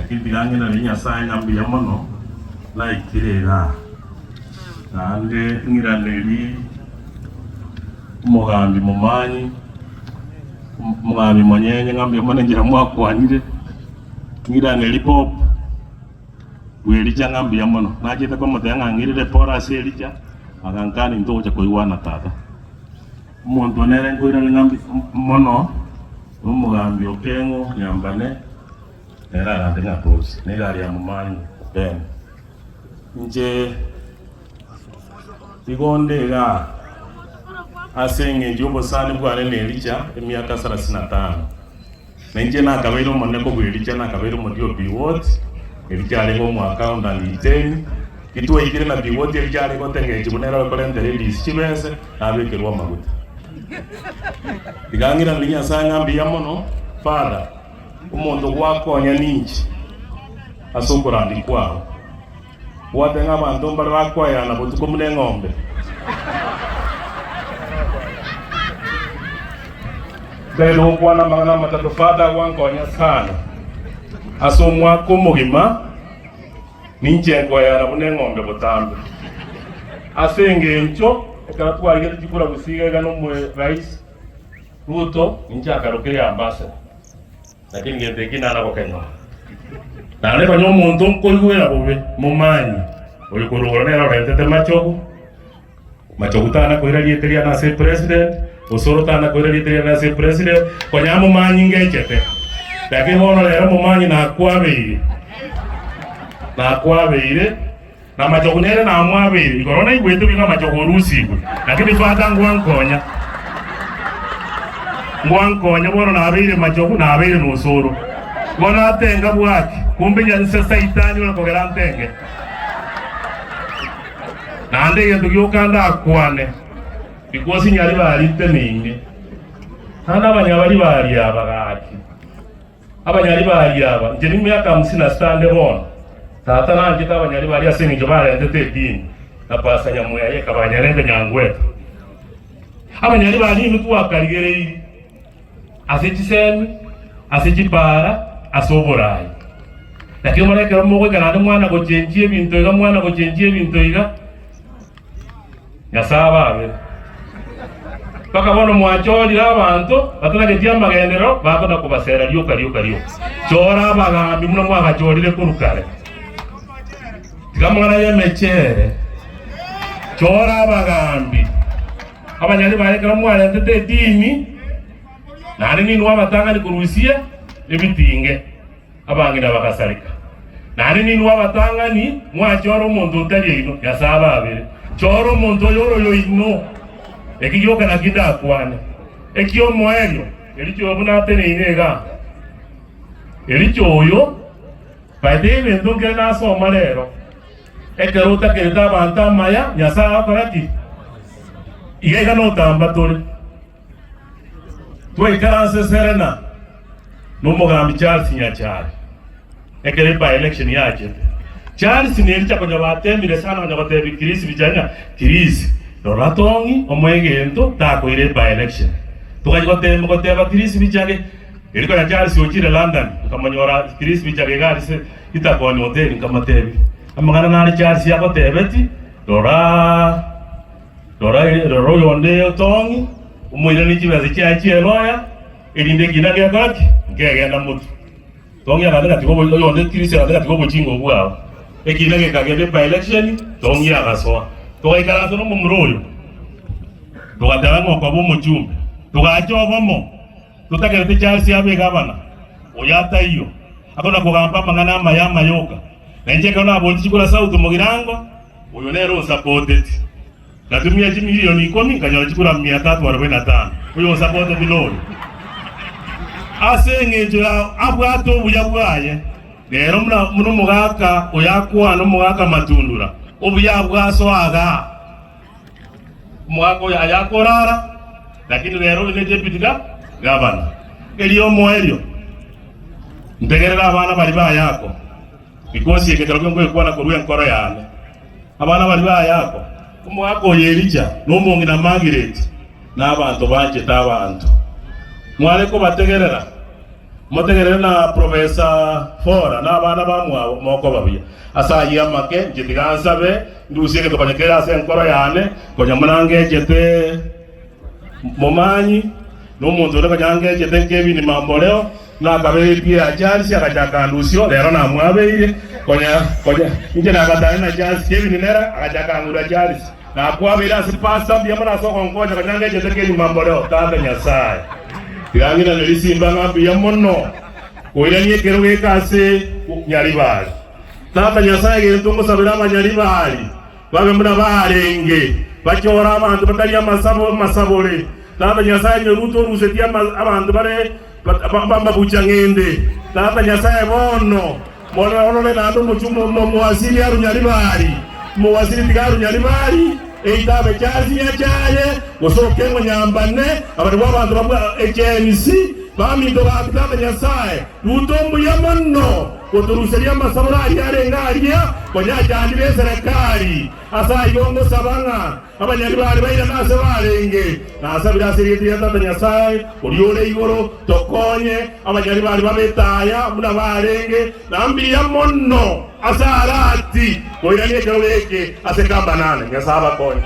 lakini tigang'ina ni Nyasaye ng'ambi ya mono na ikirega nande ng'iraneri mugambi mumanyi mugambi monyenye ng'ambi ya mono ngira mwakwanire ng'iraneri pop welija ng'ambi ya mono najete kwa mote ng'ang'irire pora selija agankani ntoja koiwana tata umuntu onere ngoira ng'ambi mono umugambi okengo nyambane era rande ngatosi negari ya mumanyi ben nje igonde ga asenge jobo sani bwane nelicha emyaka 35 na nje na kabairo moneko bwelicha na kabairo modio biwot elichale go mwaka ndani 10 kitwa ikire na biwot elichale go tenge jibonera kolende release chibese abekerwa maguta igangira linya sanga mbi yamono fada umuntu gwakonya ninchi asongora ndikwa watenga abantu mbara bakwaya na butuko mune ng'ombe Delo kwana mangana matatu fada wankonya sana asomwa kumugima ninche kwaya na mune ng'ombe butambe asenge ncho ekatwa ile tikura busiga gano mwe rais Ruto ninche akarukire ambassador lakini ngende kina na kokeno na le banyo muntu nkoyuera bobe mumanyi oyo kurugorera rentete machogo tana koira lieteria na se president osoro tana koira lieteria na se president konya mumanyi ngechete lakini hono lero mumanyi na kwabeire na machogo nere na amwabeire ikorona igwetu binga machogo rusigo lakini fata ngwankonya bono na abeire machogo na abeire no soro bona atenga bwaki kumbe nyanse saitani wala kogera ntenge nande yendo yokanda akwane bikosi nyari bari teninge hana abanyabari bari abagaki abanyari bari aba nje ni myaka 50 stande bona tata nanje tabanyari bari asenje barendete dini na pasa nyamuya ye kabanyarende nyangweto abanyari bari mitwa karigere asechisemi asechipara asoborai lakini mwana kero moko kana mwana go chenjie bintu iga mwana go chenjie bintu iga yasaba abe paka bono mwacholi abantu batana getia magendero bakona kubasera lyo chora bagambi muno mwagachorire kurukare tigamwana yemechere chora bagambi abanyali barekera mwana tete dini nani ni nwa batanga ni kurusia ebitinge abangira bakasalika nani ni nwa batanga ni mwachoro omuntu utali ino yasaba abere choro omuntu yoro yo ino ekiyoka na kinda akwane ekiyo moelyo elicho obuna tene inega elicho oyo padebe ndonge na soma lero ekeruta kereta banta maya yasaba korati igega no tamba tole tuwe karanse serena n'umugambi Charles Nyacyari ekere by election yaje Charles ni elicha konya batemire sana konya batebi kirisi bijanya kirisi doratongi omwegento tako ire by election tukajikotemba koteba kirisi bijage eliko ya Charles okire London kamanyora kirisi bijage garise itakoni hotel kamatebi amagana nali Charles yakotebeti dora yonde tongi umwira nikibaze cyakiye loya elinde kinage kati ngegenda mutu tongi abandika tibobo yonde kirisi abandika tibobo chingo bwao ekinage kagebe by election tongi agasoa toikara no mumuroyo tukatanga kwa bo mujumbe tukachobomo tutakerete Charles abe gavana oyata iyo akona kugamba mangana mayama yoka nje kana bonchi kula sauti mugirango uyo nero supported natumia milioni 10 kanywa chikula 345 uyo support biloni asenge jura abwato buyabwaye rero muno mugaka oyakwa no mugaka matundura obuyabwaso aga mwako yakorara lakini rero ile deputy gavana eliyo moelyo ntegerera abana bali bayako because yeketero ngo ekwana koruya nkoro yane abana bali bayako umwako yelicha n'umungi na Margaret n'abantu banje tabantu mwale ko bategerera mutegere na Professor Fora na bana bamwa moko babia asayi amake njitigansabe ndusike tokanyekera ase nkoro yane konya munange jete momanyi n'omuntu ore kanyange jete nkebini mamboleo na kabiri ajali akajaka ndusio lero na mwabeire konya nje na kadane na jali kebini nera akajaka ngura jali na kwabira si pastor ndiye mwana soko nkonya kanyange jete nkebini mamboleo tata Nyasaye tirangira nelisimba ngambi ya mono koiranye kero gekase nyalibali tata Nyasaye gentongo sabira manyalibali babe muna barenge bachora abantu batali amasabole tata Nyasaye nyoruto rusetia abantu bare bamba buchangende tata Nyasaye bono ono nando muchumo muwasili ya runyalibali muwasili tigaru nyalibali eitabe chazi ya chaye gosokengo nyambane abantu babantu babwa HNC bamindo bakitaba Nyasaye rutombu ya mono kuturuselia masabulari yarengaria konyajandire serikali asa yongo sabanga abanyalibali baira nase barenge nasabira siriti ya tata Nyasaye uliole igoro tokonye abanyalibali babetaya muna barenge nambi ya mono asa arati koiranie kaweke ase kamba nane Nyasaye bakonye